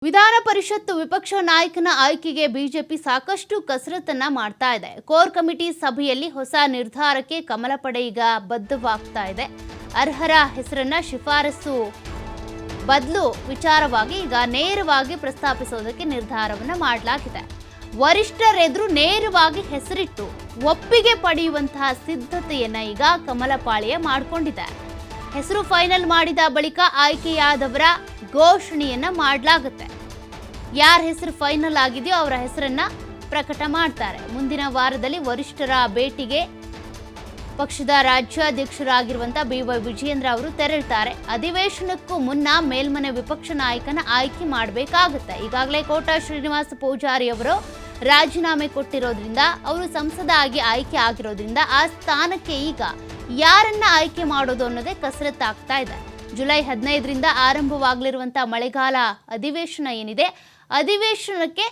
ವಿಧಾನ ಪರಿಷತ್ ವಿಪಕ್ಷ ನಾಯಕನ ಆಯ್ಕೆಗೆ ಬಿಜೆಪಿ ಸಾಕಷ್ಟು ಕಸರತ್ತನ್ನ ಮಾಡ್ತಾ ಇದೆ. ಕೋರ್ ಕಮಿಟಿ ಸಭೆಯಲ್ಲಿ ಹೊಸ ನಿರ್ಧಾರಕ್ಕೆ ಕಮಲ ಪಡೆ ಈಗ ಬದ್ಧವಾಗ್ತಾ ಇದೆ. ಅರ್ಹರ ಹೆಸರನ್ನ ಶಿಫಾರಸು ಬದಲು ವಿಚಾರವಾಗಿ ಈಗ ನೇರವಾಗಿ ಪ್ರಸ್ತಾಪಿಸೋದಕ್ಕೆ ನಿರ್ಧಾರವನ್ನ ಮಾಡಲಾಗಿದೆ. ವರಿಷ್ಠರೆದುರು ನೇರವಾಗಿ ಹೆಸರಿಟ್ಟು ಒಪ್ಪಿಗೆ ಪಡೆಯುವಂತಹ ಸಿದ್ಧತೆಯನ್ನ ಈಗ ಕಮಲ ಪಾಳ್ಯ ಮಾಡಿಕೊಂಡಿದೆ. ಹೆಸರು ಫೈನಲ್ ಮಾಡಿದ ಬಳಿಕ ಆಯ್ಕೆಯಾದವರ ಘೋಷಣೆಯನ್ನ ಮಾಡಲಾಗುತ್ತೆ. ಯಾರ ಹೆಸರು ಫೈನಲ್ ಆಗಿದೆಯೋ ಅವರ ಹೆಸರನ್ನ ಪ್ರಕಟ ಮಾಡ್ತಾರೆ. ಮುಂದಿನ ವಾರದಲ್ಲಿ ವರಿಷ್ಠರ ಭೇಟಿಗೆ ಪಕ್ಷದ ರಾಜ್ಯಾಧ್ಯಕ್ಷರಾಗಿರುವಂತಹ BY ವಿಜಯೇಂದ್ರ ಅವರು ತೆರಳುತ್ತಾರೆ. ಅಧಿವೇಶನಕ್ಕೂ ಮುನ್ನ ಮೇಲ್ಮನೆ ವಿಪಕ್ಷ ನಾಯಕನ ಆಯ್ಕೆ ಮಾಡಬೇಕಾಗುತ್ತೆ. ಈಗಾಗಲೇ ಕೋಟಾ ಶ್ರೀನಿವಾಸ ಪೂಜಾರಿ ಅವರು ರಾಜೀನಾಮೆ ಕೊಟ್ಟಿರೋದ್ರಿಂದ ಅವರು ಸಂಸದ ಆಗಿ ಆಯ್ಕೆ ಆಗಿರೋದ್ರಿಂದ ಆ ಸ್ಥಾನಕ್ಕೆ ಈಗ ಯಾರನ್ನ ಆಯ್ಕೆ ಮಾಡೋದು ಅನ್ನೋದೇ ಕಸರತ್ತಾಗ್ತಾ ಇದೆ. ಜುಲೈ 15ರಿಂದ ಆರಂಭವಾಗಲಿರುವಂತಹ ಮಳೆಗಾಲ ಅಧಿವೇಶನ ಏನಿದೆ, ಅಧಿವೇಶನಕ್ಕೆ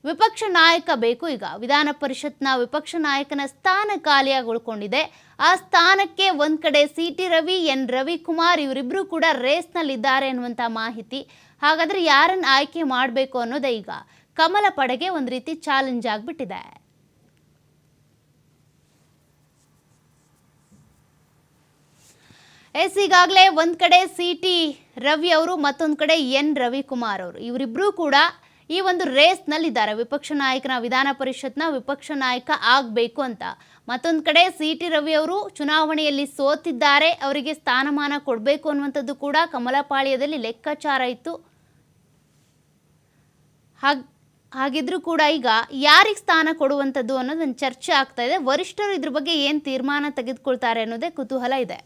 ವಿಪಕ್ಷ ನಾಯಕ ಬೇಕು. ಈಗ ವಿಧಾನ ಪರಿಷತ್ನ ವಿಪಕ್ಷ ನಾಯಕನ ಸ್ಥಾನ ಖಾಲಿಯಾಗಿ ಉಳ್ಕೊಂಡಿದೆ. ಆ ಸ್ಥಾನಕ್ಕೆ ಒಂದ್ ಕಡೆ CT ರವಿ, N ರವಿಕುಮಾರ್ ಇವರಿಬ್ರು ಕೂಡ ರೇಸ್ನಲ್ಲಿದ್ದಾರೆ ಅನ್ನುವಂಥ ಮಾಹಿತಿ. ಹಾಗಾದ್ರೆ ಯಾರನ್ನ ಆಯ್ಕೆ ಮಾಡಬೇಕು ಅನ್ನೋದೇ ಈಗ ಕಮಲ ಪಡೆಗೆ ಒಂದು ರೀತಿ ಚಾಲೆಂಜ್ ಆಗಿಬಿಟ್ಟಿದೆ. ಈಗಾಗಲೇ ಒಂದ್ ಕಡೆ CT ರವಿ ಅವರು, ಮತ್ತೊಂದು ಕಡೆ N ರವಿಕುಮಾರ್ ಅವರು, ಇವರಿಬ್ರು ಕೂಡ ಈ ಒಂದು ರೇಸ್ನಲ್ಲಿದ್ದಾರೆ. ವಿಪಕ್ಷ ನಾಯಕನ ವಿಧಾನ ಪರಿಷತ್ನ ವಿಪಕ್ಷ ನಾಯಕ ಆಗಬೇಕು ಅಂತ. ಮತ್ತೊಂದು ಕಡೆ CT ರವಿ ಅವರು ಚುನಾವಣೆಯಲ್ಲಿ ಸೋತಿದ್ದಾರೆ, ಅವರಿಗೆ ಸ್ಥಾನಮಾನ ಕೊಡಬೇಕು ಅನ್ನುವಂಥದ್ದು ಕೂಡ ಕಮಲ ಪಾಳ್ಯದಲ್ಲಿ ಲೆಕ್ಕಾಚಾರ ಇತ್ತು. ಹಾಗಿದ್ರೂ ಕೂಡ ಈಗ ಯಾರಿಗೆ ಸ್ಥಾನ ಕೊಡುವಂಥದ್ದು ಅನ್ನೋದೊಂದು ಚರ್ಚೆ ಆಗ್ತಾ ಇದೆ. ವರಿಷ್ಠರು ಇದ್ರ ಬಗ್ಗೆ ಏನು ತೀರ್ಮಾನ ತೆಗೆದುಕೊಳ್ತಾರೆ ಅನ್ನೋದೇ ಕುತೂಹಲ ಇದೆ.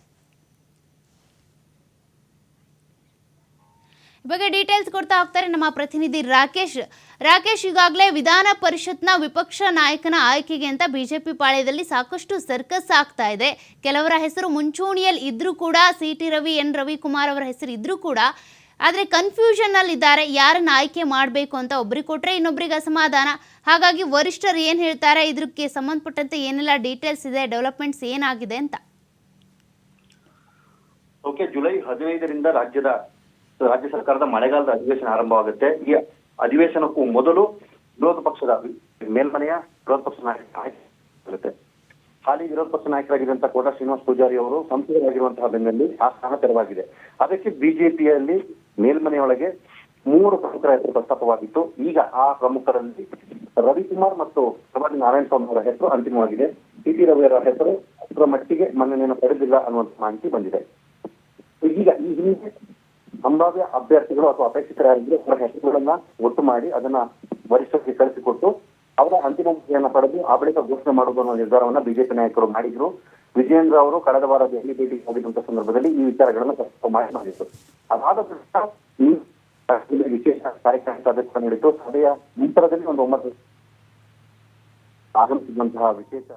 ಈ ಬಗ್ಗೆ ಡೀಟೇಲ್ಸ್ ಕೊಡ್ತಾ ಹೋಗ್ತಾರೆ ನಮ್ಮ ಪ್ರತಿನಿಧಿ ರಾಕೇಶ್, ಈಗಾಗಲೇ ವಿಧಾನ ಪರಿಷತ್ನ ವಿಪಕ್ಷ ನಾಯಕನ ಆಯ್ಕೆಗೆ ಅಂತ ಬಿಜೆಪಿ ಪಾಳ್ಯದಲ್ಲಿ ಸಾಕಷ್ಟು ಸರ್ಕಸ್ ಆಗ್ತಾ ಇದೆ. ಕೆಲವರ ಹೆಸರು ಮುಂಚೂಣಿಯಲ್ಲಿ ಇದ್ರೂ ಕೂಡ, CT ರವಿ, N ರವಿಕುಮಾರ್ ಅವರ ಹೆಸರು ಇದ್ರೂ ಕೂಡ, ಆದರೆ ಕನ್ಫ್ಯೂಷನ್ ಅಲ್ಲಿ ಇದ್ದಾರೆ. ಯಾರನ್ನ ಆಯ್ಕೆ ಮಾಡಬೇಕು ಅಂತ ಒಬ್ರಿಗೆ ಕೊಟ್ರೆ ಇನ್ನೊಬ್ರಿಗೆ ಅಸಮಾಧಾನ. ಹಾಗಾಗಿ ವರಿಷ್ಠರು ಏನು ಹೇಳ್ತಾರೆ, ಇದಕ್ಕೆ ಸಂಬಂಧಪಟ್ಟಂತೆ ಏನೆಲ್ಲ ಡೀಟೇಲ್ಸ್ ಇದೆ, ಡೆವಲಪ್ಮೆಂಟ್ಸ್ ಏನಾಗಿದೆ ಅಂತ? ಜುಲೈ 15ರಿಂದ ರಾಜ್ಯ ಸರ್ಕಾರದ ಮಳೆಗಾಲದ ಅಧಿವೇಶನ ಆರಂಭವಾಗುತ್ತೆ. ಈ ಅಧಿವೇಶನಕ್ಕೂ ಮೊದಲು ವಿರೋಧ ಪಕ್ಷದ ಮೇಲ್ಮನೆಯ ವಿರೋಧ ಪಕ್ಷ ನಾಯಕ ಹಾಲಿ ವಿರೋಧ ಪಕ್ಷ ನಾಯಕರಾಗಿರುವಂತಹ ಕೋಟಾ ಶ್ರೀನಿವಾಸ ಪೂಜಾರಿ ಅವರು ಸಂಸದರಾಗಿರುವಂತಹ ಬೆನ್ನಲ್ಲಿ ಆ ಸ್ಥಾನ ತೆರವಾಗಿದೆ. ಅದಕ್ಕೆ ಬಿಜೆಪಿಯಲ್ಲಿ ಮೇಲ್ಮನೆಯೊಳಗೆ 3 ಪ್ರಮುಖರ ಹೆಸರು ಪ್ರಸ್ತಾಪವಾಗಿತ್ತು. ಈಗ ಆ ಪ್ರಮುಖರಲ್ಲಿ ರವಿಕುಮಾರ್ ಮತ್ತು ನಾರಾಯಣ ಸ್ವಾಮಿ ಅವರ ಹೆಸರು ಅಂತಿಮವಾಗಿದೆ. CT ರವಿ ಅವರ ಹೆಸರು ಅಷ್ಟರ ಮಟ್ಟಿಗೆ ಮನ್ನಣೆಯನ್ನು ಪಡೆದಿಲ್ಲ ಅನ್ನುವಂಥ ಮಾಹಿತಿ ಬಂದಿದೆ. ಈಗ ಈ ಹಿಂದೆ ಸಂಭಾವ್ಯ ಅಭ್ಯರ್ಥಿಗಳು ಅಥವಾ ಅಪೇಕ್ಷಿತರಾಗಿದ್ರು ಅವರ ಹೆಸರುಗಳನ್ನ ಒಟ್ಟು ಮಾಡಿ ಅದನ್ನ ವರಿಷ್ಠರಿಗೆ ಕಳಿಸಿಕೊಟ್ಟು ಅವರ ಅಂತಿಮ ಮತವನ್ನು ಪಡೆದು ಆ ಬಳಿಕ ಘೋಷಣೆ ಮಾಡುವುದು ಅನ್ನೋ ನಿರ್ಧಾರವನ್ನ ಬಿಜೆಪಿ ನಾಯಕರು ಮಾಡಿದ್ರು. ವಿಜಯೇಂದ್ರ ಅವರು ಕಳೆದ ವಾರ ದೆಹಲಿ ಭೇಟಿಗೆ ಹೋಗಿದ್ದಂತ ಸಂದರ್ಭದಲ್ಲಿ ಈ ವಿಚಾರಗಳನ್ನ ಪ್ರಸ್ತಾಪ ಮಾಡಿದ್ರು. ಅದಾದ ಬಳಿಕ ವಿಶೇಷ ಕಾರ್ಯಕ್ರಮ ಸಭೆ ನೀಡಿತ್ತು. ಸಭೆಯ ನಂತರದಲ್ಲಿ ಒಂದು 9 ಆಗಮಿಸಿದಂತಹ ವಿಶೇಷ.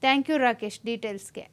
Thank you Rakesh ಡೀಟೇಲ್ಸ್ಗೆ.